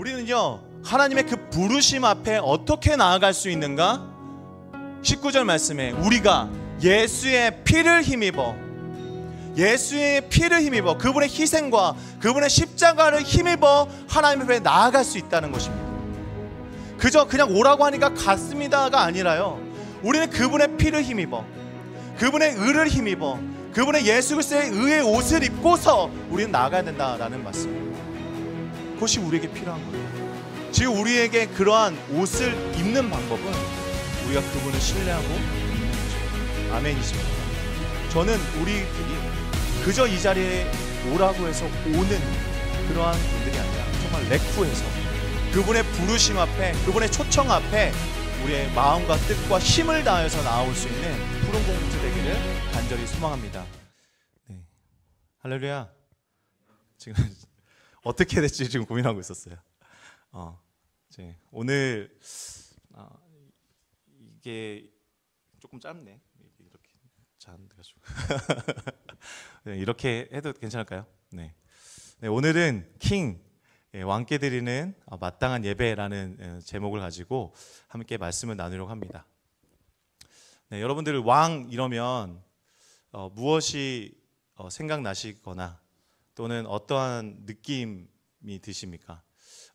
우리는요, 하나님의 그 부르심 앞에 어떻게 나아갈 수 있는가? 19절 말씀에 우리가 예수의 피를 힘입어 그분의 희생과 그분의 십자가를 힘입어 하나님 앞에 나아갈 수 있다는 것입니다. 그저 그냥 오라고 하니까 갔습니다가 아니라요, 우리는 그분의 피를 힘입어, 그분의 의를 힘입어, 그분의 예수 그리스도의 의의 옷을 입고서 우리는 나아가야 된다라는 말씀입니다. 그것이 우리에게 필요한 거예요. 지금 우리에게 그러한 옷을 입는 방법은 우리가 그분을 신뢰하고 믿는 거죠. 아멘이십니까? 저는 우리들이 그저 이 자리에 오라고 해서 오는 그러한 분들이 아니라 정말 레쿠에서 그분의 부르심 앞에, 그분의 초청 앞에 우리의 마음과 뜻과 힘을 다해서 나아올 수 있는 푸른 공동체 되기를 간절히 소망합니다. 네. 할렐루야. 지금 어떻게 될지 지금 고민하고 있었어요. 오늘 이게 조금 짧네. 이렇게 잔가지고 네, 이렇게 해도 괜찮을까요? 네. 네, 오늘은 킹 왕께 드리는 마땅한 예배라는 제목을 가지고 함께 말씀을 나누려고 합니다. 네, 여러분들 왕 이러면 무엇이 생각나시거나 또는 어떠한 느낌이 드십니까?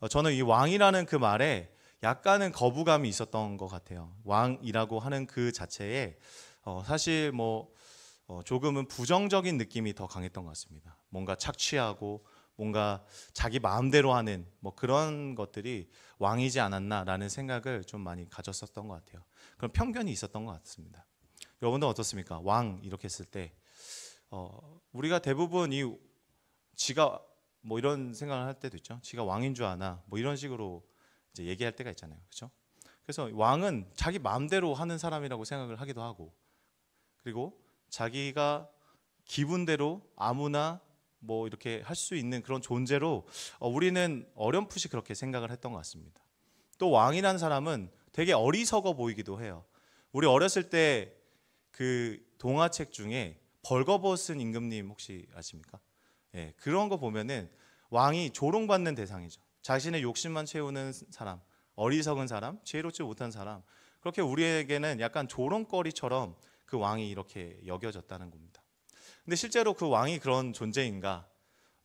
저는 이 왕이라는 그 말에 약간은 거부감이 있었던 것 같아요. 왕이라고 하는 그 자체에 사실 조금은 부정적인 느낌이 더 강했던 것 같습니다. 뭔가 착취하고 뭔가 자기 마음대로 하는 그런 것들이 왕이지 않았나라는 생각을 좀 많이 가졌었던 것 같아요. 그런 편견이 있었던 것 같습니다. 여러분들 어떻습니까? 왕 이렇게 했을 때 우리가 대부분 지가 이런 생각을 할 때도 있죠. 지가 왕인 줄 아나 이런 식으로 이제 얘기할 때가 있잖아요. 그렇죠? 그래서 왕은 자기 마음대로 하는 사람이라고 생각을 하기도 하고, 그리고 자기가 기분대로 아무나 이렇게 할 수 있는 그런 존재로 우리는 어렴풋이 그렇게 생각을 했던 것 같습니다. 또 왕이라는 사람은 되게 어리석어 보이기도 해요. 우리 어렸을 때 그 동화책 중에 벌거벗은 임금님 혹시 아십니까? 예, 그런 거 보면은 왕이 조롱받는 대상이죠. 자신의 욕심만 채우는 사람, 어리석은 사람, 지혜롭지 못한 사람, 그렇게 우리에게는 약간 조롱거리처럼 그 왕이 이렇게 여겨졌다는 겁니다. 근데 실제로 그 왕이 그런 존재인가?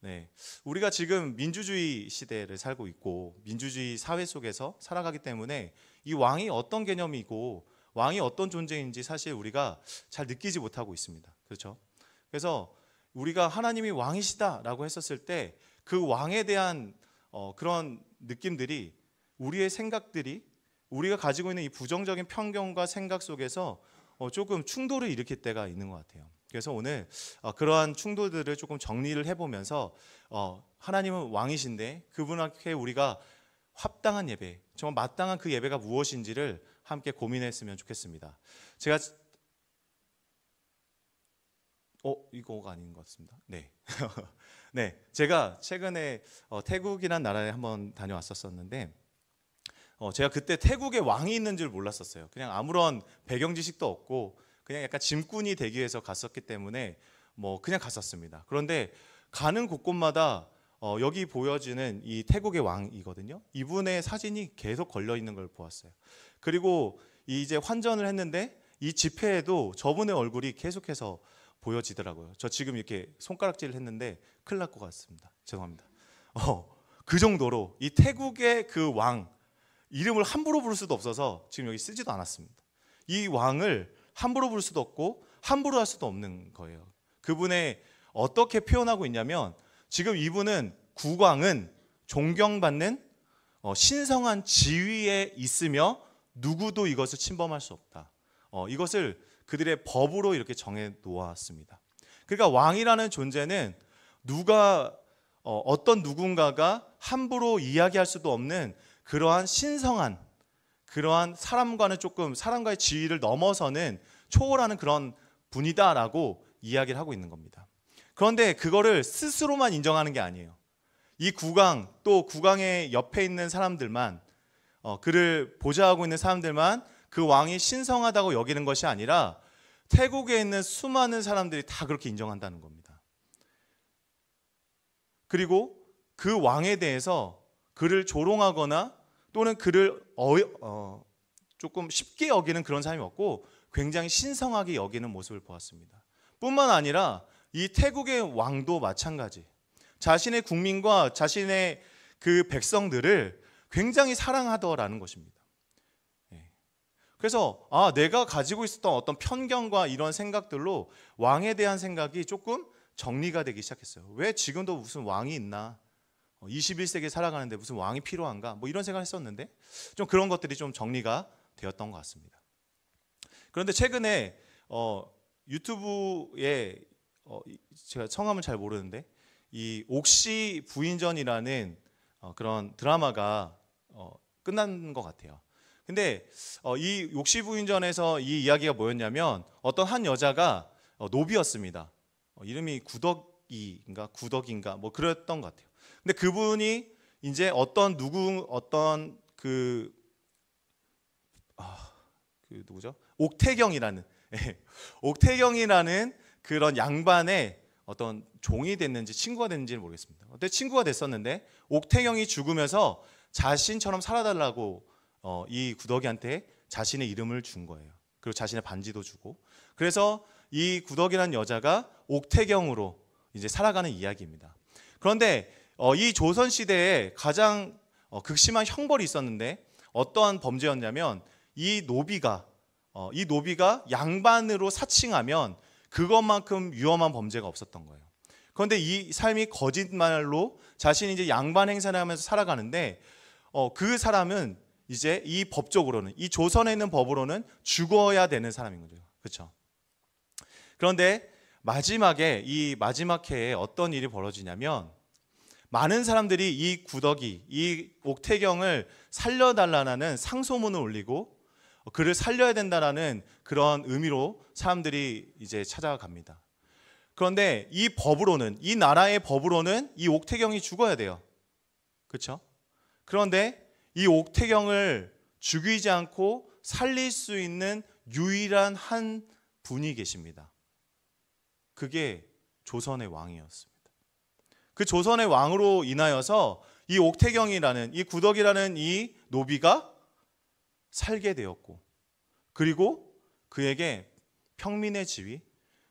네, 우리가 지금 민주주의 시대를 살고 있고 민주주의 사회 속에서 살아가기 때문에 이 왕이 어떤 개념이고 왕이 어떤 존재인지 사실 우리가 잘 느끼지 못하고 있습니다. 그렇죠? 그래서 우리가 하나님이 왕이시다라고 했었을 때 그 왕에 대한 그런 느낌들이, 우리의 생각들이, 우리가 가지고 있는 이 부정적인 편견과 생각 속에서 조금 충돌을 일으킬 때가 있는 것 같아요. 그래서 오늘 그러한 충돌들을 조금 정리를 해보면서 하나님은 왕이신데 그분 앞에 우리가 합당한 예배, 정말 마땅한 그 예배가 무엇인지를 함께 고민했으면 좋겠습니다. 제가 이거가 아닌 것 같습니다. 네. 네, 제가 최근에 태국이라는 나라에 한번 다녀왔었는데 제가 그때 태국에 왕이 있는 줄 몰랐었어요. 그냥 아무런 배경 지식도 없고 그냥 약간 짐꾼이 되기 위해서 갔었기 때문에 그냥 갔었습니다. 그런데 가는 곳곳마다 여기 보여지는 이 태국의 왕이거든요. 이분의 사진이 계속 걸려 있는 걸 보았어요. 그리고 이제 환전을 했는데 이 지폐에도 저분의 얼굴이 계속해서 보여지더라고요. 저 지금 이렇게 손가락질을 했는데 큰일 날 것 같습니다. 죄송합니다. 그 정도로 이 태국의 그 왕 이름을 함부로 부를 수도 없어서 지금 여기 쓰지도 않았습니다. 이 왕을 함부로 부를 수도 없고 함부로 할 수도 없는 거예요. 그분의 어떻게 표현하고 있냐면 지금 이분은 국왕은 존경받는 신성한 지위에 있으며 누구도 이것을 침범할 수 없다. 이것을 그들의 법으로 이렇게 정해 놓았습니다. 그러니까 왕이라는 존재는 어떤 누군가가 함부로 이야기할 수도 없는 그러한 신성한, 그러한 사람과의 지위를 넘어서는 초월하는 그런 분이다라고 이야기를 하고 있는 겁니다. 그런데 그거를 스스로만 인정하는 게 아니에요. 이 국왕, 또 국왕의 옆에 있는 사람들만, 그를 보좌하고 있는 사람들만 그 왕이 신성하다고 여기는 것이 아니라 태국에 있는 수많은 사람들이 다 그렇게 인정한다는 겁니다. 그리고 그 왕에 대해서 그를 조롱하거나 또는 그를 조금 쉽게 여기는 그런 사람이 없고 굉장히 신성하게 여기는 모습을 보았습니다. 뿐만 아니라 이 태국의 왕도 마찬가지. 자신의 국민과 자신의 그 백성들을 굉장히 사랑하더라는 것입니다. 그래서 내가 가지고 있었던 어떤 편견과 이런 생각들로 왕에 대한 생각이 조금 정리가 되기 시작했어요. 왜 지금도 무슨 왕이 있나? 21세기에 살아가는데 무슨 왕이 필요한가? 뭐 이런 생각을 했었는데 좀 그런 것들이 좀 정리가 되었던 것 같습니다. 그런데 최근에 유튜브에 제가 성함을 잘 모르는데 이 옥시 부인전이라는 그런 드라마가 끝난 것 같아요. 근데 이 옥시 부인전에서 이 이야기가 뭐였냐면 어떤 한 여자가 노비였습니다. 이름이 구덕인가 뭐 그랬던 것 같아요. 근데 그분이 이제 어떤 누구죠? 옥태경이라는 그런 양반의 어떤 종이 됐는지 친구가 됐는지는 모르겠습니다. 근데 친구가 됐었는데 옥태경이 죽으면서 자신처럼 살아달라고 이 구덕이한테 자신의 이름을 준 거예요. 그리고 자신의 반지도 주고. 그래서 이 구덕이라는 여자가 옥태경으로 이제 살아가는 이야기입니다. 그런데 이 조선 시대에 가장 극심한 형벌이 있었는데 어떠한 범죄였냐면 이 노비가 양반으로 사칭하면 그것만큼 위험한 범죄가 없었던 거예요. 그런데 이 삶이 거짓말로 자신이 이제 양반 행세를 하면서 살아가는데 그 사람은 이제 이 법적으로는 이 조선에 있는 법으로는 죽어야 되는 사람인 거죠. 그렇죠? 그런데 마지막에 이 마지막 해에 어떤 일이 벌어지냐면 많은 사람들이 이 구덕이 이 옥태경을 살려달라는 상소문을 올리고 그를 살려야 된다라는 그런 의미로 사람들이 이제 찾아갑니다. 그런데 이 나라의 법으로는 이 옥태경이 죽어야 돼요. 그렇죠? 그런데 이 옥태경을 죽이지 않고 살릴 수 있는 유일한 한 분이 계십니다. 그게 조선의 왕이었습니다. 그 조선의 왕으로 인하여서 이 옥태경이라는 이 구덕이라는 이 노비가 살게 되었고, 그리고 그에게 평민의 지위,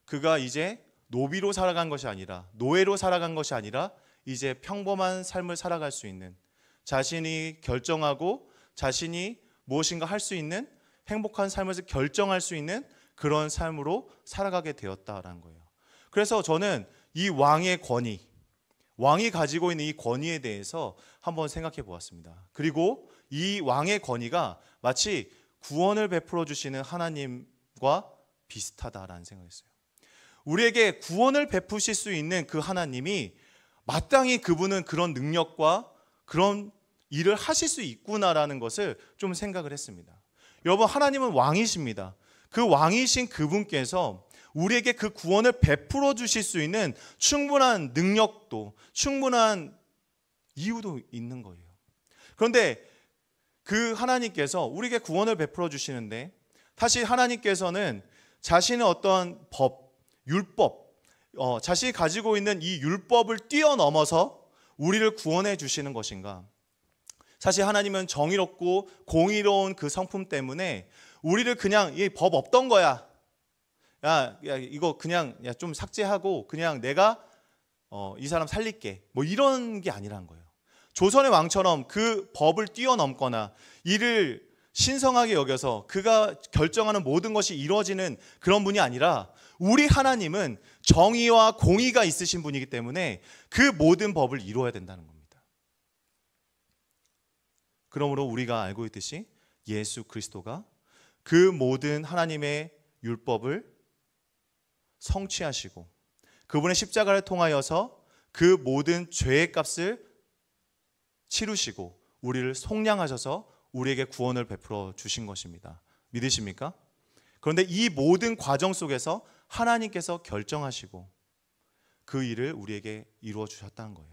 그가 이제 노비로 살아간 것이 아니라 노예로 살아간 것이 아니라 이제 평범한 삶을 살아갈 수 있는, 자신이 결정하고 자신이 무엇인가 할 수 있는 행복한 삶을 결정할 수 있는 그런 삶으로 살아가게 되었다라는 거예요. 그래서 저는 이 왕의 권위, 왕이 가지고 있는 이 권위에 대해서 한번 생각해 보았습니다. 그리고 이 왕의 권위가 마치 구원을 베풀어 주시는 하나님과 비슷하다라는 생각을 했어요. 우리에게 구원을 베푸실 수 있는 그 하나님이 마땅히 그분은 그런 능력과 그런 일을 하실 수 있구나라는 것을 좀 생각을 했습니다. 여러분, 하나님은 왕이십니다. 그 왕이신 그분께서 우리에게 그 구원을 베풀어 주실 수 있는 충분한 능력도 충분한 이유도 있는 거예요. 그런데 그 하나님께서 우리에게 구원을 베풀어 주시는데 사실 하나님께서는 자신의 어떤 법, 율법, 자신이 가지고 있는 이 율법을 뛰어넘어서 우리를 구원해 주시는 것인가? 사실 하나님은 정의롭고 공의로운 그 성품 때문에 우리를 그냥 이 법 없던 거야, 야 이거 그냥 좀 삭제하고 그냥 내가 이 사람 살릴게, 뭐 이런 게 아니란 거예요. 조선의 왕처럼 그 법을 뛰어넘거나 이를 신성하게 여겨서 그가 결정하는 모든 것이 이루어지는 그런 분이 아니라 우리 하나님은 정의와 공의가 있으신 분이기 때문에 그 모든 법을 이루어야 된다는 겁니다. 그러므로 우리가 알고 있듯이 예수 그리스도가 그 모든 하나님의 율법을 성취하시고 그분의 십자가를 통하여서 그 모든 죄의 값을 치르시고 우리를 속량하셔서 우리에게 구원을 베풀어 주신 것입니다. 믿으십니까? 그런데 이 모든 과정 속에서 하나님께서 결정하시고 그 일을 우리에게 이루어 주셨다는 거예요.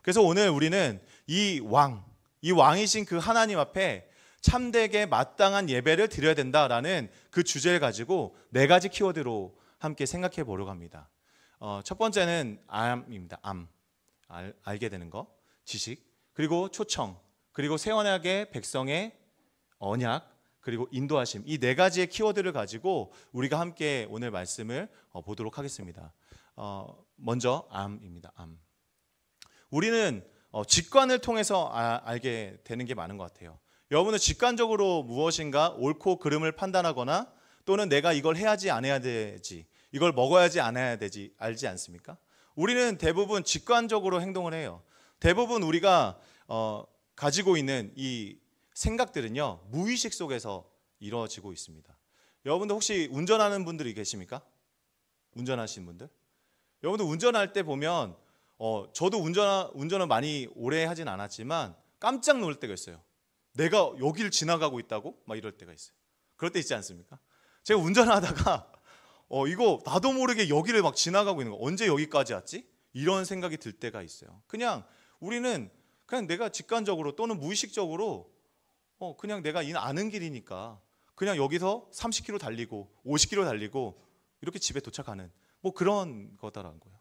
그래서 오늘 우리는 이 왕이신 그 하나님 앞에 참되게 마땅한 예배를 드려야 된다라는 그 주제를 가지고 4가지 키워드로 함께 생각해 보려고 합니다. 첫 번째는 암입니다. 알게 되는 거, 지식. 그리고 초청, 그리고 새 언약의 백성의 언약, 그리고 인도하심, 이 네 가지의 키워드를 가지고 우리가 함께 오늘 말씀을 보도록 하겠습니다. 먼저 암입니다. 암. 우리는 직관을 통해서 알게 되는 게 많은 것 같아요. 여러분은 직관적으로 무엇인가 옳고 그름을 판단하거나 또는 내가 이걸 해야지 안 해야 되지, 이걸 먹어야지 안 해야 되지 알지 않습니까? 우리는 대부분 직관적으로 행동을 해요. 대부분 우리가 가지고 있는 이 생각들은요, 무의식 속에서 이루어지고 있습니다. 여러분들 혹시 운전하는 분들이 계십니까? 운전하시는 분들? 여러분들 운전할 때 보면 저도 운전을 많이 오래 하진 않았지만 깜짝 놀랄 때가 있어요. 내가 여기를 지나가고 있다고? 막 이럴 때가 있어요. 그럴 때 있지 않습니까? 제가 운전하다가 이거 나도 모르게 여기를 막 지나가고 있는 거, 언제 여기까지 왔지? 이런 생각이 들 때가 있어요. 우리는 그냥 내가 직관적으로 또는 무의식적으로 그냥 내가 아는 길이니까 그냥 여기서 30km 달리고 50km 달리고 이렇게 집에 도착하는 뭐 그런 거다라는 거예요.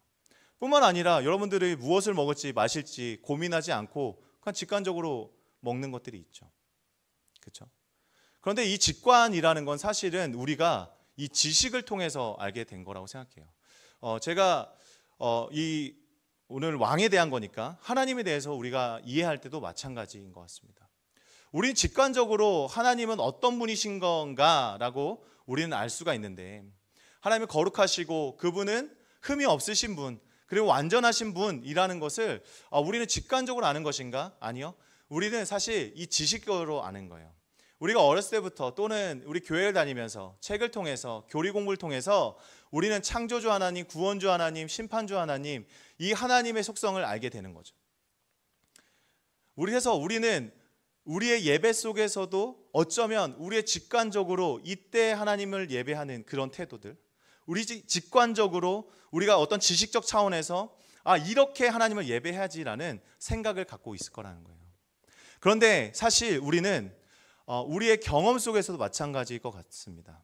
뿐만 아니라 여러분들이 무엇을 먹을지 마실지 고민하지 않고 그냥 직관적으로 먹는 것들이 있죠. 그렇죠? 그런데 이 직관이라는 건 사실은 우리가 이 지식을 통해서 알게 된 거라고 생각해요. 제가 오늘 왕에 대한 거니까 하나님에 대해서 우리가 이해할 때도 마찬가지인 것 같습니다. 우리는 직관적으로 하나님은 어떤 분이신 건가라고 우리는 알 수가 있는데, 하나님은 거룩하시고 그분은 흠이 없으신 분, 그리고 완전하신 분이라는 것을 우리는 직관적으로 아는 것인가? 아니요. 우리는 사실 이 지식으로 아는 거예요. 우리가 어렸을 때부터 또는 우리 교회를 다니면서 책을 통해서 교리 공부를 통해서 우리는 창조주 하나님, 구원주 하나님, 심판주 하나님, 이 하나님의 속성을 알게 되는 거죠. 그래서 우리는 우리의 예배 속에서도 어쩌면 우리의 직관적으로 이때 하나님을 예배하는 그런 태도들, 우리 직관적으로 우리가 어떤 지식적 차원에서 이렇게 하나님을 예배해야지라는 생각을 갖고 있을 거라는 거예요. 그런데 사실 우리는 우리의 경험 속에서도 마찬가지일 것 같습니다.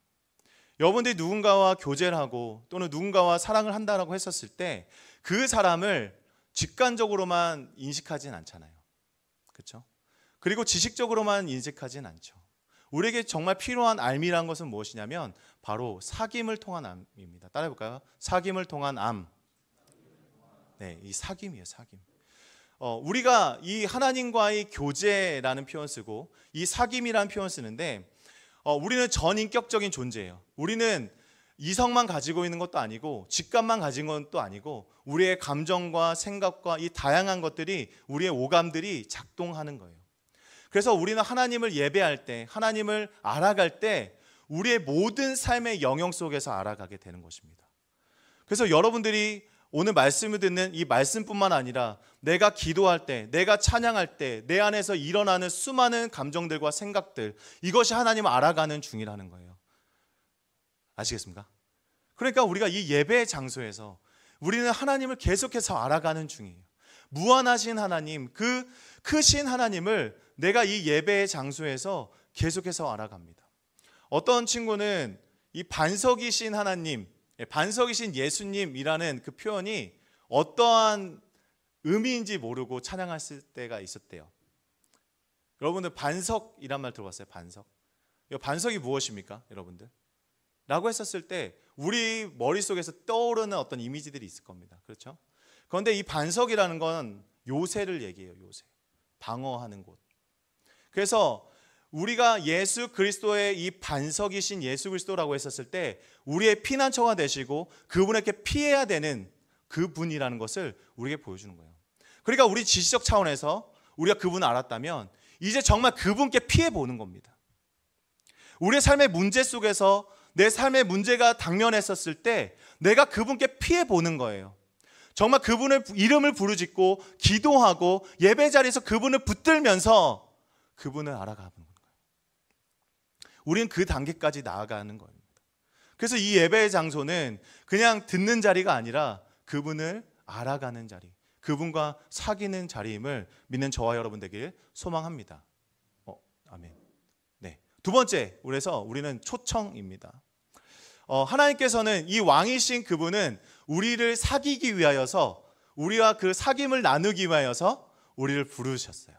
여러분들이 누군가와 교제를 하고 또는 누군가와 사랑을 한다라고 했었을 때 그 사람을 직관적으로만 인식하진 않잖아요. 그렇죠? 그리고 지식적으로만 인식하진 않죠. 우리에게 정말 필요한 알미라는 것은 무엇이냐면 바로 사귐을 통한 암입니다. 따라해볼까요? 사귐을 통한 암. 네, 이 사귐이에요. 사귐. 우리가 이 하나님과의 교제라는 표현 쓰고 이 사귐이라는 표현 쓰는데 우리는 전인격적인 존재예요. 우리는 이성만 가지고 있는 것도 아니고 직감만 가진 것도 아니고 우리의 감정과 생각과 이 다양한 것들이, 우리의 오감들이 작동하는 거예요. 그래서 우리는 하나님을 예배할 때, 하나님을 알아갈 때 우리의 모든 삶의 영역 속에서 알아가게 되는 것입니다. 그래서 여러분들이 오늘 말씀을 듣는 이 말씀뿐만 아니라 내가 기도할 때, 내가 찬양할 때 내 안에서 일어나는 수많은 감정들과 생각들, 이것이 하나님을 알아가는 중이라는 거예요. 아시겠습니까? 그러니까 우리가 이 예배의 장소에서 우리는 하나님을 계속해서 알아가는 중이에요. 무한하신 하나님, 그 크신 하나님을 내가 이 예배의 장소에서 계속해서 알아갑니다. 어떤 친구는 이 반석이신 하나님, 반석이신 예수님이라는 그 표현이 어떠한 의미인지 모르고 찬양했을 때가 있었대요. 여러분들 반석이란 말 들어봤어요? 반석. 반석이 무엇입니까? 여러분들? 라고 했었을 때 우리 머릿속에서 떠오르는 어떤 이미지들이 있을 겁니다. 그렇죠? 그런데 이 반석이라는 건 요새를 얘기해요. 요새. 방어하는 곳. 그래서 우리가 예수 그리스도의 이 반석이신 예수 그리스도라고 했었을 때 우리의 피난처가 되시고 그분에게 피해야 되는 그분이라는 것을 우리에게 보여주는 거예요. 그러니까 우리 지식적 차원에서 우리가 그분을 알았다면 이제 정말 그분께 피해 보는 겁니다. 우리의 삶의 문제 속에서 내 삶의 문제가 당면했었을 때 내가 그분께 피해 보는 거예요. 정말 그분의 이름을 부르짖고 기도하고 예배 자리에서 그분을 붙들면서 그분을 알아가는 거예요. 우리는 그 단계까지 나아가는 겁니다. 그래서 이 예배의 장소는 그냥 듣는 자리가 아니라 그분을 알아가는 자리, 그분과 사귀는 자리임을 믿는 저와 여러분 되길 소망합니다. 아멘. 네. 두 번째, 그래서 우리는 초청입니다. 하나님께서는 이 왕이신 그분은 우리를 사귀기 위하여서, 우리와 그 사귐을 나누기 위하여서 우리를 부르셨어요.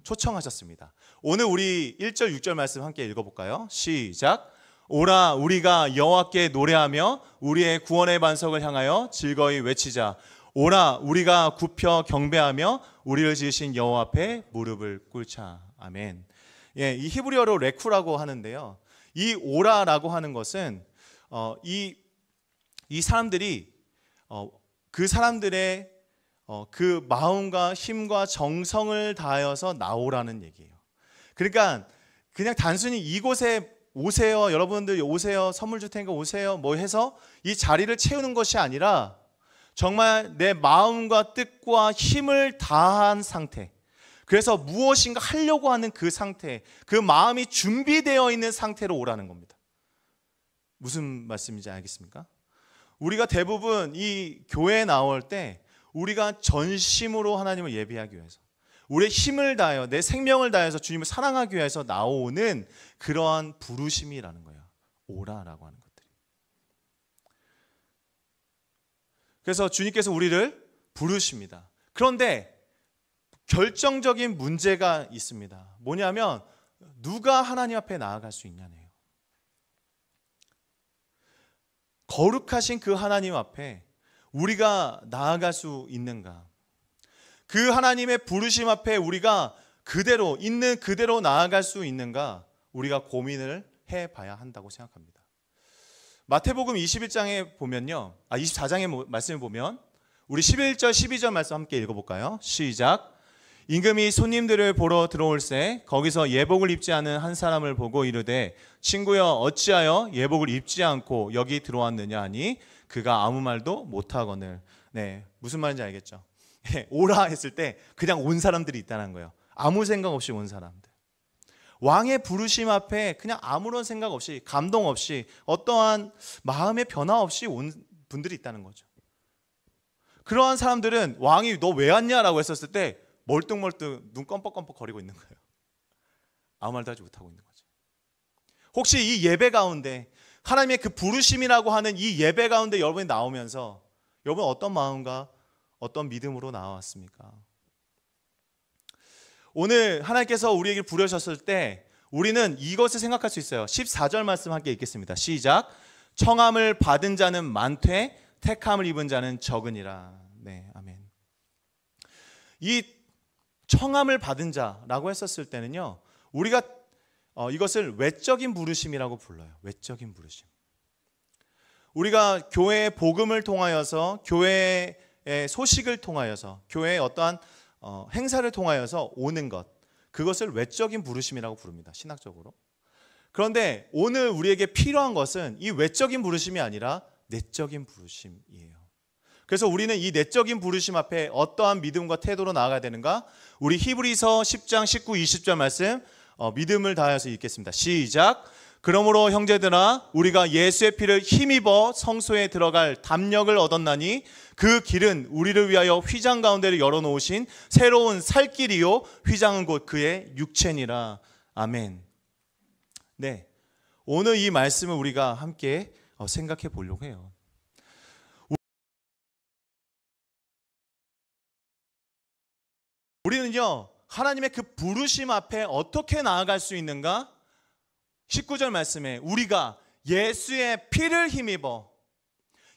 초청하셨습니다. 오늘 우리 1절 6절 말씀 함께 읽어볼까요? 시작. 오라 우리가 여호와께 노래하며 우리의 구원의 반석을 향하여 즐거이 외치자. 오라 우리가 굽혀 경배하며 우리를 지으신 여호와 앞에 무릎을 꿇자. 아멘. 예, 이 히브리어로 레쿠라고 하는데요. 이 오라라고 하는 것은 이 사람들이 그 사람들의 그 마음과 힘과 정성을 다하여서 나오라는 얘기예요. 그러니까 그냥 단순히 이곳에 오세요, 여러분들 오세요, 선물 줄 테니까 오세요 뭐 해서 이 자리를 채우는 것이 아니라 정말 내 마음과 뜻과 힘을 다한 상태, 그래서 무엇인가 하려고 하는 그 상태, 그 마음이 준비되어 있는 상태로 오라는 겁니다. 무슨 말씀인지 알겠습니까? 우리가 대부분 이 교회에 나올 때 우리가 전심으로 하나님을 예배하기 위해서, 우리의 힘을 다하여 내 생명을 다해서 주님을 사랑하기 위해서 나오는 그러한 부르심이라는 거예요. 오라라고 하는 것들이. 그래서 주님께서 우리를 부르십니다. 그런데 결정적인 문제가 있습니다. 뭐냐면 누가 하나님 앞에 나아갈 수 있냐네요. 거룩하신 그 하나님 앞에 우리가 나아갈 수 있는가? 그 하나님의 부르심 앞에 우리가 그대로 있는 그대로 나아갈 수 있는가? 우리가 고민을 해봐야 한다고 생각합니다. 마태복음 21장에 보면요, 24장의 말씀을 보면 우리 11절 12절 말씀 함께 읽어볼까요? 시작. 임금이 손님들을 보러 들어올새 거기서 예복을 입지 않은 한 사람을 보고 이르되 친구여 어찌하여 예복을 입지 않고 여기 들어왔느냐 하니 그가 아무 말도 못하거늘. 네, 무슨 말인지 알겠죠? 오라 했을 때 그냥 온 사람들이 있다는 거예요. 아무 생각 없이 온 사람들. 왕의 부르심 앞에 그냥 아무런 생각 없이, 감동 없이, 어떠한 마음의 변화 없이 온 분들이 있다는 거죠. 그러한 사람들은 왕이 너 왜 왔냐라고 했었을 때 멀뚱멀뚱 눈 껌뻑껌뻑 거리고 있는 거예요. 아무 말도 하지 못하고 있는 거죠. 혹시 이 예배 가운데 하나님의 그 부르심이라고 하는 이 예배 가운데 여러분이 나오면서 여러분 어떤 마음과 어떤 믿음으로 나왔습니까? 오늘 하나님께서 우리에게 부르셨을 때 우리는 이것을 생각할 수 있어요. 14절 말씀 함께 읽겠습니다. 시작. 청함을 받은 자는 많되 택함을 입은 자는 적으니라. 네, 아멘. 이 청함을 받은 자라고 했었을 때는요, 우리가 이것을 외적인 부르심이라고 불러요. 외적인 부르심. 우리가 교회의 복음을 통하여서, 교회의 소식을 통하여서, 교회의 어떠한 행사를 통하여서 오는 것, 그것을 외적인 부르심이라고 부릅니다. 신학적으로. 그런데 오늘 우리에게 필요한 것은 이 외적인 부르심이 아니라 내적인 부르심이에요. 그래서 우리는 이 내적인 부르심 앞에 어떠한 믿음과 태도로 나아가야 되는가? 우리 히브리서 10장 19, 20절 말씀 믿음을 다하여서 읽겠습니다. 시작. 그러므로 형제들아 우리가 예수의 피를 힘입어 성소에 들어갈 담력을 얻었나니 그 길은 우리를 위하여 휘장 가운데를 열어놓으신 새로운 살 길이요 휘장은 곧 그의 육체니라. 아멘. 네, 오늘 이 말씀을 우리가 함께 생각해 보려고 해요. 우리는요, 하나님의 그 부르심 앞에 어떻게 나아갈 수 있는가? 19절 말씀에 우리가 예수의 피를 힘입어,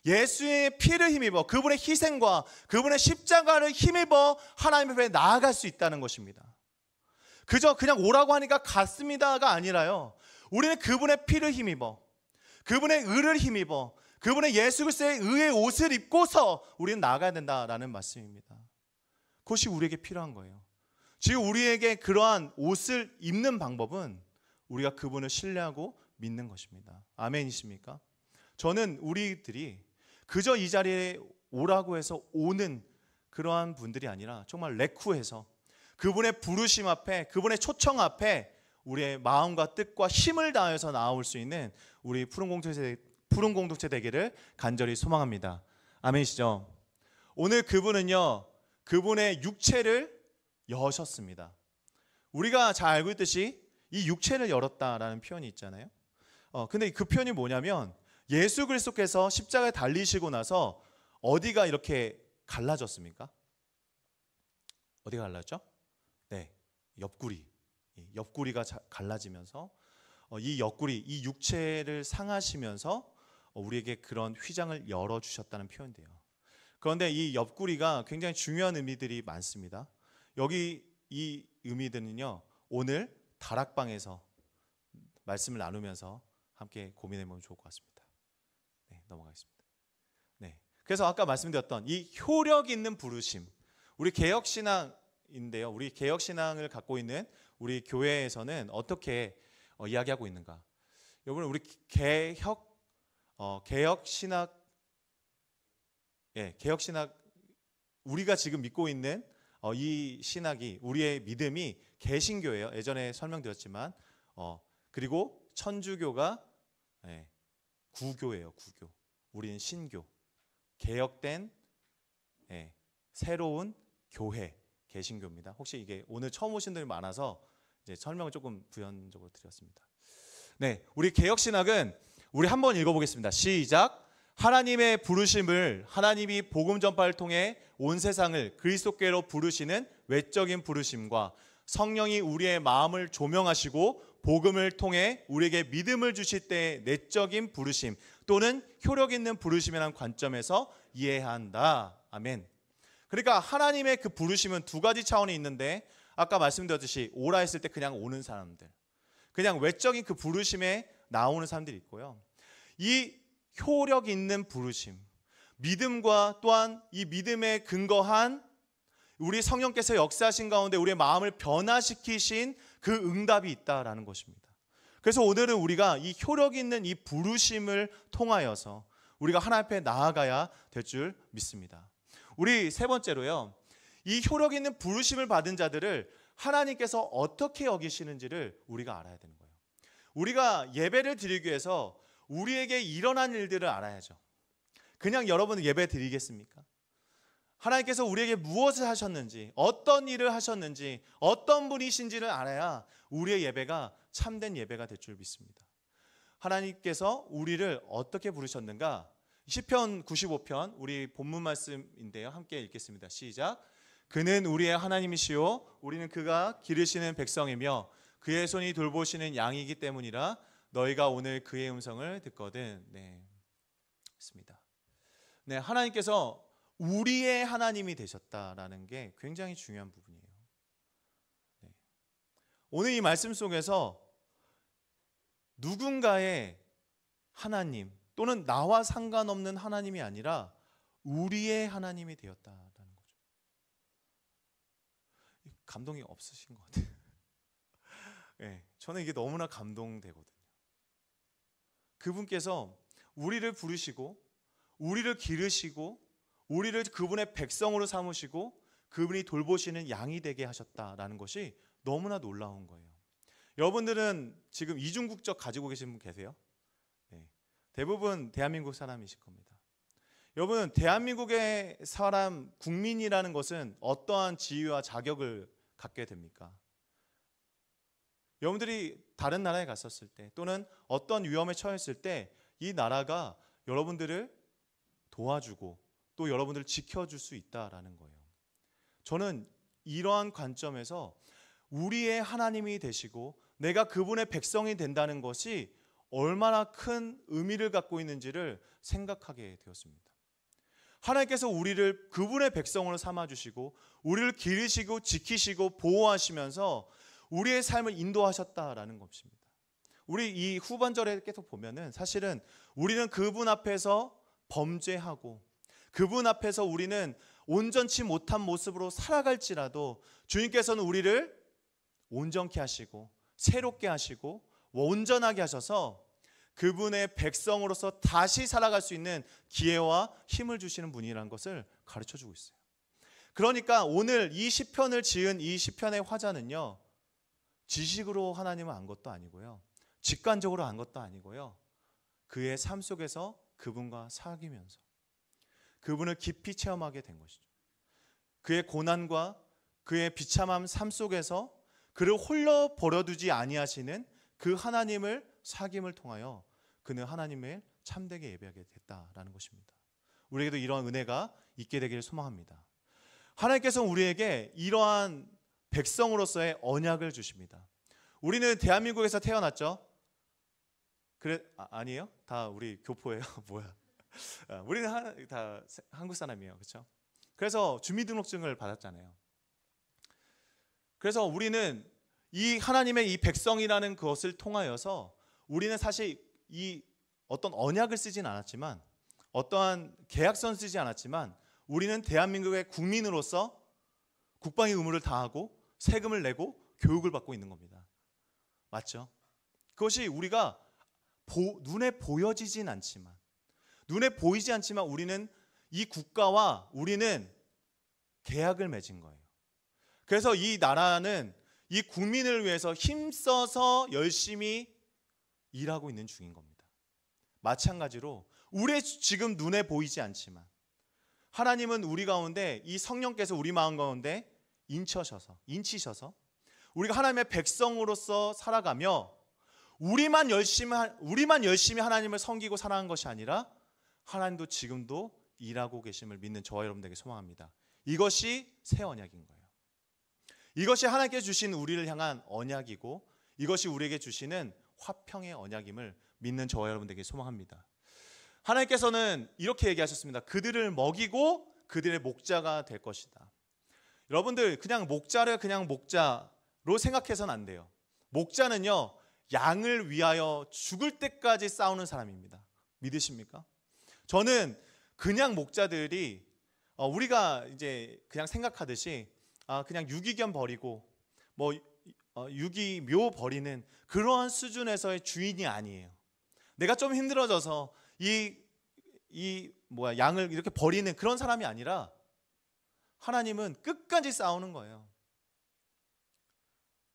예수의 피를 힘입어, 그분의 희생과 그분의 십자가를 힘입어 하나님 앞에 나아갈 수 있다는 것입니다. 그저 그냥 오라고 하니까 갔습니다가 아니라요, 우리는 그분의 피를 힘입어, 그분의 의를 힘입어, 그분의 예수 그리스도의 의의 옷을 입고서 우리는 나아가야 된다라는 말씀입니다. 그것이 우리에게 필요한 거예요. 지금 우리에게 그러한 옷을 입는 방법은 우리가 그분을 신뢰하고 믿는 것입니다. 아멘이십니까? 저는 우리들이 그저 이 자리에 오라고 해서 오는 그러한 분들이 아니라 정말 레쿠해서 그분의 부르심 앞에, 그분의 초청 앞에 우리의 마음과 뜻과 힘을 다해서 나올 수 있는 우리 푸른 공동체 되기를 간절히 소망합니다. 아멘이시죠? 오늘 그분은요, 그분의 육체를 여셨습니다. 우리가 잘 알고 있듯이 이 육체를 열었다라는 표현이 있잖아요. 근데 그 표현이 뭐냐면 예수 그리스도께서 십자가에 달리시고 나서 어디가 이렇게 갈라졌습니까? 어디가 갈라졌죠? 네, 옆구리. 옆구리가 갈라지면서 이 옆구리, 이 육체를 상하시면서 우리에게 그런 휘장을 열어주셨다는 표현돼요. 그런데 이 옆구리가 굉장히 중요한 의미들이 많습니다. 여기 이 의미들은요, 오늘 다락방에서 말씀을 나누면서 함께 고민해보면 좋을 것 같습니다. 네, 넘어가겠습니다. 네, 그래서 아까 말씀드렸던 이 효력 있는 부르심, 우리 개혁신앙인데요. 우리 개혁신앙을 갖고 있는 우리 교회에서는 어떻게 이야기하고 있는가? 여러분, 우리 개혁신학, 개혁신학, 우리가 지금 믿고 있는 이 신학이, 우리의 믿음이 개신교예요. 예전에 설명드렸지만, 그리고 천주교가 구교예요. 구교. 우리는 신교. 개혁된 새로운 교회, 개신교입니다. 혹시 이게 오늘 처음 오신 분들이 많아서 이제 설명을 조금 부연적으로 드렸습니다. 네, 우리 개혁신학은 우리 한번 읽어보겠습니다. 시작. 하나님의 부르심을, 하나님이 복음 전파를 통해 온 세상을 그리스도께로 부르시는 외적인 부르심과 성령이 우리의 마음을 조명하시고 복음을 통해 우리에게 믿음을 주실 때의 내적인 부르심 또는 효력 있는 부르심이라는 관점에서 이해해야 한다. 아멘. 그러니까 하나님의 그 부르심은 두 가지 차원이 있는데, 아까 말씀드렸듯이 오라 했을 때 그냥 오는 사람들, 그냥 외적인 그 부르심에 나오는 사람들이 있고요. 이 효력 있는 부르심, 믿음과 또한 이 믿음에 근거한 우리 성령께서 역사하신 가운데 우리의 마음을 변화시키신 그 응답이 있다라는 것입니다. 그래서 오늘은 우리가 이 효력 있는 이 부르심을 통하여서 우리가 하나님 앞에 나아가야 될 줄 믿습니다. 우리 세 번째로요, 이 효력 있는 부르심을 받은 자들을 하나님께서 어떻게 여기시는지를 우리가 알아야 되는 거예요. 우리가 예배를 드리기 위해서 우리에게 일어난 일들을 알아야죠. 그냥 여러분은 예배 드리겠습니까? 하나님께서 우리에게 무엇을 하셨는지, 어떤 일을 하셨는지, 어떤 분이신지를 알아야 우리의 예배가 참된 예배가 될 줄 믿습니다. 하나님께서 우리를 어떻게 부르셨는가? 시편 95편, 우리 본문 말씀인데요. 함께 읽겠습니다. 시작. 그는 우리의 하나님이시요 우리는 그가 기르시는 백성이며 그의 손이 돌보시는 양이기 때문이라 너희가 오늘 그의 음성을 듣거든. 네, 있습니다. 네, 하나님께서 우리의 하나님이 되셨다라는 게 굉장히 중요한 부분이에요. 네. 오늘 이 말씀 속에서 누군가의 하나님 또는 나와 상관없는 하나님이 아니라 우리의 하나님이 되었다라는 거죠. 감동이 없으신 것 같아요. 네, 저는 이게 너무나 감동되거든요. 그분께서 우리를 부르시고 우리를 기르시고 우리를 그분의 백성으로 삼으시고 그분이 돌보시는 양이 되게 하셨다라는 것이 너무나 놀라운 거예요. 여러분들은 지금 이중국적 가지고 계신 분 계세요? 네, 대부분 대한민국 사람이실 겁니다. 여러분, 대한민국의 사람, 국민이라는 것은 어떠한 지위와 자격을 갖게 됩니까? 여러분들이 다른 나라에 갔었을 때 또는 어떤 위험에 처했을 때 이 나라가 여러분들을 도와주고 또 여러분들을 지켜줄 수 있다라는 거예요. 저는 이러한 관점에서 우리의 하나님이 되시고 내가 그분의 백성이 된다는 것이 얼마나 큰 의미를 갖고 있는지를 생각하게 되었습니다. 하나님께서 우리를 그분의 백성으로 삼아주시고 우리를 기르시고 지키시고 보호하시면서 우리의 삶을 인도하셨다라는 것입니다. 우리 이 후반절에 계속 보면은 사실은 우리는 그분 앞에서 범죄하고 그분 앞에서 우리는 온전치 못한 모습으로 살아갈지라도 주님께서는 우리를 온전케 하시고 새롭게 하시고 온전하게 하셔서 그분의 백성으로서 다시 살아갈 수 있는 기회와 힘을 주시는 분이라는 것을 가르쳐주고 있어요. 그러니까 오늘 이 시편을 지은 이 시편의 화자는요, 지식으로 하나님을 안 것도 아니고요, 직관적으로 안 것도 아니고요, 그의 삶 속에서 그분과 사귀면서 그분을 깊이 체험하게 된 것이죠. 그의 고난과 그의 비참한 삶 속에서 그를 홀로 버려두지 아니하시는 그 하나님을 사귐을 통하여 그는 하나님을 참되게 예배하게 됐다라는 것입니다. 우리에게도 이런 은혜가 있게 되기를 소망합니다. 하나님께서 우리에게 이러한 백성으로서의 언약을 주십니다. 우리는 대한민국에서 태어났죠? 그래 아니에요? 다 우리 교포예요? 뭐야? 우리는 다 한국 사람이에요, 그렇죠? 그래서 주민등록증을 받았잖아요. 그래서 우리는 이 하나님의 이 백성이라는 것을 통하여서 우리는 사실 이 어떤 언약을 쓰진 않았지만, 어떠한 계약서는 쓰지 않았지만, 우리는 대한민국의 국민으로서 국방의 의무를 다하고 세금을 내고 교육을 받고 있는 겁니다. 맞죠? 그것이 우리가 눈에 보여지진 않지만, 눈에 보이지 않지만 우리는 이 국가와 우리는 계약을 맺은 거예요. 그래서 이 나라는 이 국민을 위해서 힘써서 열심히 일하고 있는 중인 겁니다. 마찬가지로 우리 지금 눈에 보이지 않지만 하나님은 우리 가운데, 이 성령께서 우리 마음 가운데 인치셔서 우리가 하나님의 백성으로서 살아가며 우리만 열심히 하나님을 섬기고 살아가는 것이 아니라 하나님도 지금도 일하고 계심을 믿는 저와 여러분들에게 소망합니다. 이것이 새 언약인 거예요. 이것이 하나님께 주신 우리를 향한 언약이고, 이것이 우리에게 주시는 화평의 언약임을 믿는 저와 여러분들에게 소망합니다. 하나님께서는 이렇게 얘기하셨습니다. 그들을 먹이고 그들의 목자가 될 것이다. 여러분들, 그냥 목자를 그냥 목자로 생각해서는 안 돼요. 목자는요, 양을 위하여 죽을 때까지 싸우는 사람입니다. 믿으십니까? 저는 그냥 목자들이 우리가 이제 그냥 생각하듯이 그냥 유기견 버리고 뭐 유기묘 버리는 그러한 수준에서의 주인이 아니에요. 내가 좀 힘들어져서 양을 이렇게 버리는 그런 사람이 아니라 하나님은 끝까지 싸우는 거예요.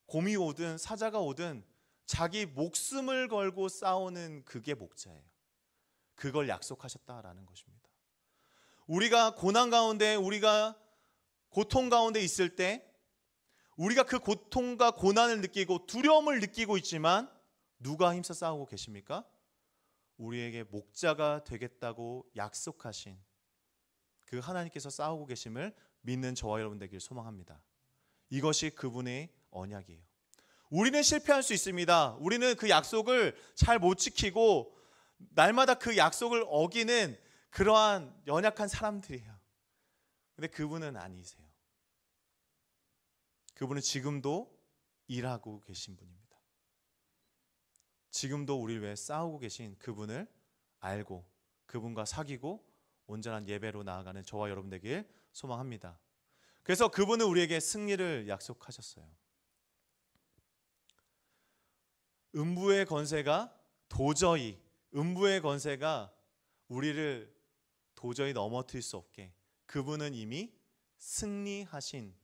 곰이 오든 사자가 오든 자기 목숨을 걸고 싸우는 그게 목자예요. 그걸 약속하셨다라는 것입니다. 우리가 고난 가운데, 우리가 고통 가운데 있을 때 우리가 그 고통과 고난을 느끼고 두려움을 느끼고 있지만 누가 힘써 싸우고 계십니까? 우리에게 목자가 되겠다고 약속하신 그 하나님께서 싸우고 계심을 믿는 저와 여러분 되길 소망합니다. 이것이 그분의 언약이에요. 우리는 실패할 수 있습니다. 우리는 그 약속을 잘 못 지키고 날마다 그 약속을 어기는 그러한 연약한 사람들이에요. 근데 그분은 아니세요. 그분은 지금도 일하고 계신 분입니다. 지금도 우리를 위해 싸우고 계신 그분을 알고 그분과 사귀고 온전한 예배로 나아가는 저와 여러분 되길 소망합니다. 그래서 그분은 우리에게 승리를 약속하셨어요. 음부의 권세가 우리를 도저히 넘어뜨릴 수 없게 그분은 이미 승리하신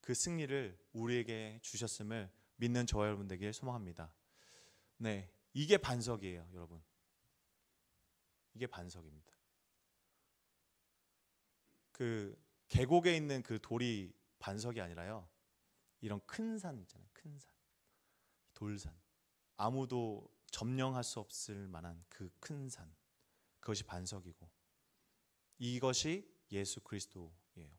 그 승리를 우리에게 주셨음을 믿는 저와 여러분 되길 소망합니다. 네, 이게 반석이에요, 여러분. 이게 반석입니다. 그 계곡에 있는 그 돌이 반석이 아니라요, 이런 큰 산 있잖아요. 큰 산, 돌산, 아무도 점령할 수 없을 만한 그 큰 산, 그것이 반석이고 이것이 예수 그리스도예요.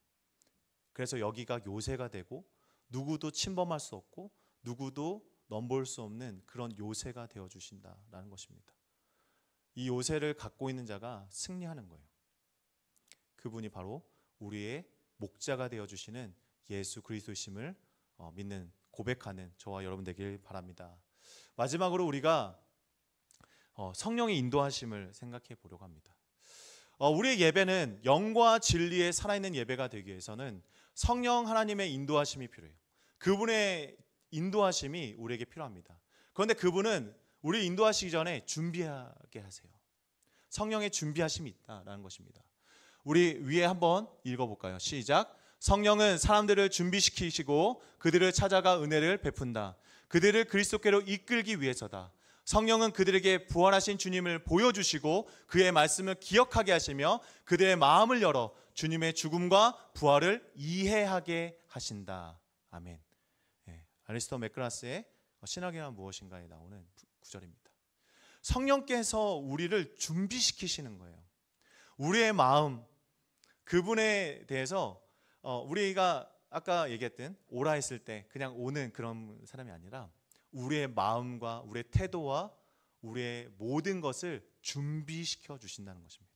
그래서 여기가 요새가 되고 누구도 침범할 수 없고 누구도 넘볼 수 없는 그런 요새가 되어 주신다라는 것입니다. 이 요새를 갖고 있는 자가 승리하는 거예요. 그분이 바로 우리의 목자가 되어 주시는 예수 그리스도심을 믿는, 고백하는 저와 여러분 되길 바랍니다. 마지막으로 우리가 성령의 인도하심을 생각해 보려고 합니다. 우리의 예배는 영과 진리에 살아있는 예배가 되기 위해서는 성령 하나님의 인도하심이 필요해요. 그분의 인도하심이 우리에게 필요합니다. 그런데 그분은 우리 인도하시기 전에 준비하게 하세요. 성령의 준비하심이 있다라는 것입니다. 우리 위에 한번 읽어볼까요? 시작. 성령은 사람들을 준비시키시고 그들을 찾아가 은혜를 베푼다. 그들을 그리스도께로 이끌기 위해서다. 성령은 그들에게 부활하신 주님을 보여주시고 그의 말씀을 기억하게 하시며 그들의 마음을 열어 주님의 죽음과 부활을 이해하게 하신다. 아멘. 알리스터 맥그라스의 신학이란 무엇인가에 나오는 구절입니다. 성령께서 우리를 준비시키시는 거예요. 우리의 마음, 그분에 대해서 우리가 아까 얘기했던 오라 했을 때 그냥 오는 그런 사람이 아니라 우리의 마음과 우리의 태도와 우리의 모든 것을 준비시켜 주신다는 것입니다.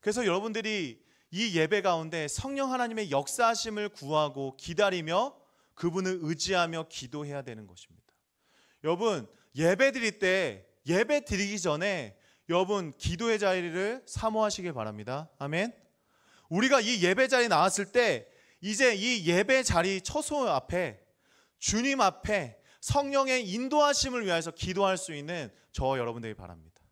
그래서 여러분들이 이 예배 가운데 성령 하나님의 역사하심을 구하고 기다리며 그분을 의지하며 기도해야 되는 것입니다. 여러분, 예배 드릴 때, 예배 드리기 전에 여러분 기도의 자리를 사모하시길 바랍니다. 아멘. 우리가 이 예배 자리에 나왔을 때 이제 이 예배 자리 처소 앞에 주님 앞에 성령의 인도하심을 위해서 기도할 수 있는 저와 여러분들이 바랍니다.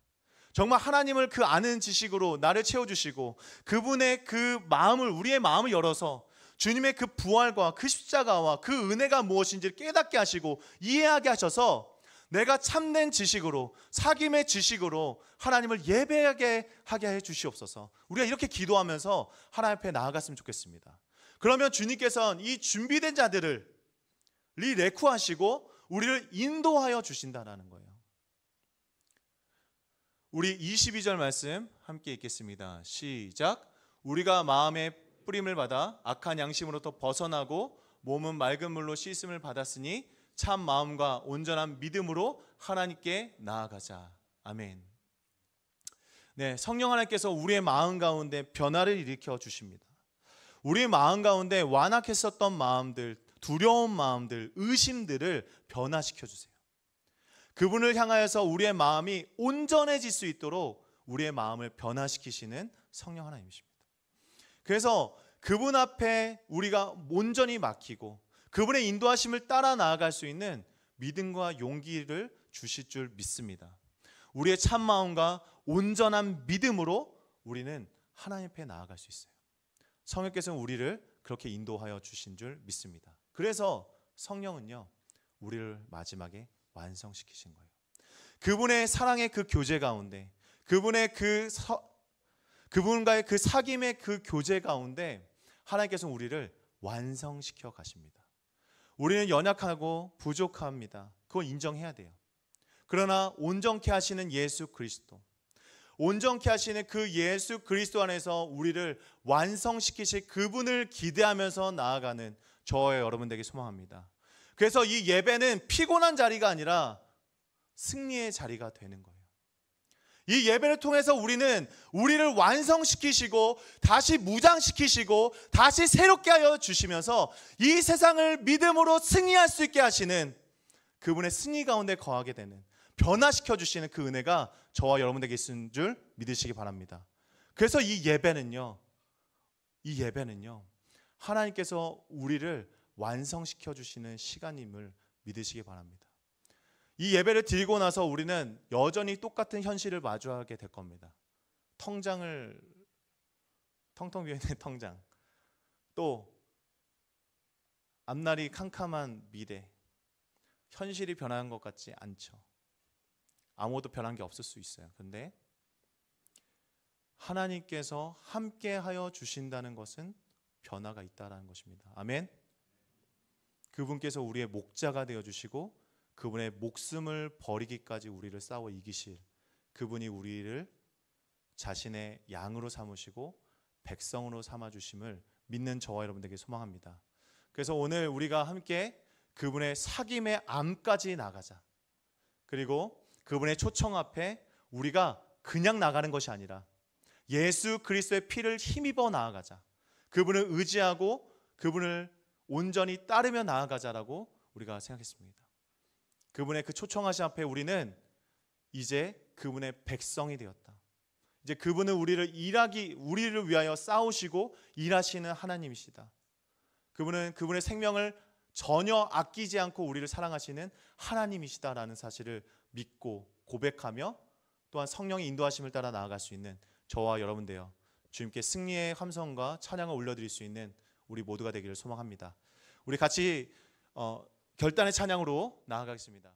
정말 하나님을 그 아는 지식으로 나를 채워주시고 그분의 그 마음을, 우리의 마음을 열어서 주님의 그 부활과 그 십자가와 그 은혜가 무엇인지를 깨닫게 하시고 이해하게 하셔서 내가 참된 지식으로, 사귐의 지식으로 하나님을 예배하게 하게 해 주시옵소서. 우리가 이렇게 기도하면서 하나님 앞에 나아갔으면 좋겠습니다. 그러면 주님께서는 이 준비된 자들을 리레쿠하시고 우리를 인도하여 주신다는 거예요. 우리 22절 말씀 함께 읽겠습니다. 시작. 우리가 마음의 뿌림을 받아 악한 양심으로부터 벗어나고 몸은 맑은 물로 씻음을 받았으니 참 마음과 온전한 믿음으로 하나님께 나아가자. 아멘. 네, 성령 하나님께서 우리의 마음 가운데 변화를 일으켜 주십니다. 우리의 마음 가운데 완악했었던 마음들, 두려운 마음들, 의심들을 변화시켜 주세요. 그분을 향하여서 우리의 마음이 온전해질 수 있도록 우리의 마음을 변화시키시는 성령 하나님이십니다. 그래서 그분 앞에 우리가 온전히 맡기고 그분의 인도하심을 따라 나아갈 수 있는 믿음과 용기를 주실 줄 믿습니다. 우리의 참마음과 온전한 믿음으로 우리는 하나님 앞에 나아갈 수 있어요. 성령께서는 우리를 그렇게 인도하여 주신 줄 믿습니다. 그래서 성령은요, 우리를 마지막에 완성시키신 거예요. 그분의 사랑의 그 교제 가운데, 그분과의 그 사귐의 그 교제 가운데 하나님께서 우리를 완성시켜 가십니다. 우리는 연약하고 부족합니다. 그걸 인정해야 돼요. 그러나 온전케 하시는 예수 그리스도, 온전케 하시는 그 예수 그리스도 안에서 우리를 완성시키실 그분을 기대하면서 나아가는 저와 여러분들에게 소망합니다. 그래서 이 예배는 피곤한 자리가 아니라 승리의 자리가 되는 거예요. 이 예배를 통해서 우리는 우리를 완성시키시고 다시 무장시키시고 다시 새롭게 하여 주시면서 이 세상을 믿음으로 승리할 수 있게 하시는 그분의 승리 가운데 거하게 되는, 변화시켜 주시는 그 은혜가 저와 여러분에게 있는 줄 믿으시기 바랍니다. 그래서 이 예배는요 하나님께서 우리를 완성시켜 주시는 시간임을 믿으시기 바랍니다. 이 예배를 드리고 나서 우리는 여전히 똑같은 현실을 마주하게 될 겁니다. 텅텅 비어있는 통장, 또 앞날이 캄캄한 미래, 현실이 변한 것 같지 않죠. 아무것도 변한 게 없을 수 있어요. 그런데 하나님께서 함께하여 주신다는 것은 변화가 있다는 것입니다. 아멘. 그분께서 우리의 목자가 되어주시고 그분의 목숨을 버리기까지 우리를 싸워 이기실, 그분이 우리를 자신의 양으로 삼으시고 백성으로 삼아주심을 믿는 저와 여러분들에게 소망합니다. 그래서 오늘 우리가 함께 그분의 사귐의 암까지 나가자. 그리고 그분의 초청 앞에 우리가 그냥 나가는 것이 아니라 예수 그리스도의 피를 힘입어 나아가자. 그분을 의지하고 그분을 온전히 따르며 나아가자라고 우리가 생각했습니다. 그분의 그 초청하심 앞에 우리는 이제 그분의 백성이 되었다. 이제 그분은 우리를 위하여 싸우시고 일하시는 하나님이시다. 그분은 그분의 생명을 전혀 아끼지 않고 우리를 사랑하시는 하나님이시다라는 사실을 믿고 고백하며 또한 성령의 인도하심을 따라 나아갈 수 있는 저와 여러분 되어 주님께 승리의 함성과 찬양을 올려드릴 수 있는 우리 모두가 되기를 소망합니다. 우리 같이 결단의 찬양으로 나아가겠습니다.